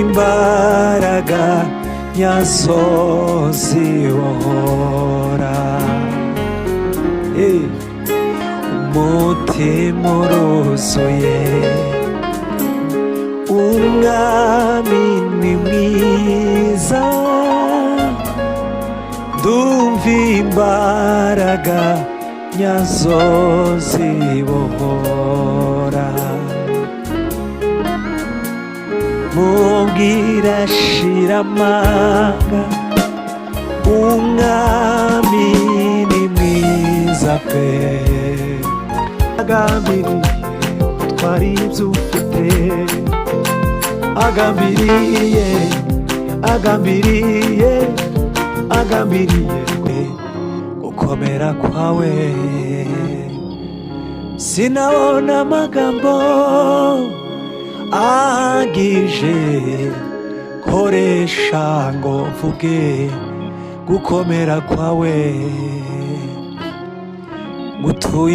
imbaraga nyasozi wohora umutima uruzuye umwami ni mwiza ndumva imbaraga nyasozi wohora mubwira shira amanga umwami ni mwiza pe agambiriye utwara ibyo ufite agambiriye gukomera kwawe sinabona amagambo ahagije koresha ngo mvuge gukomera kwawe ngutuye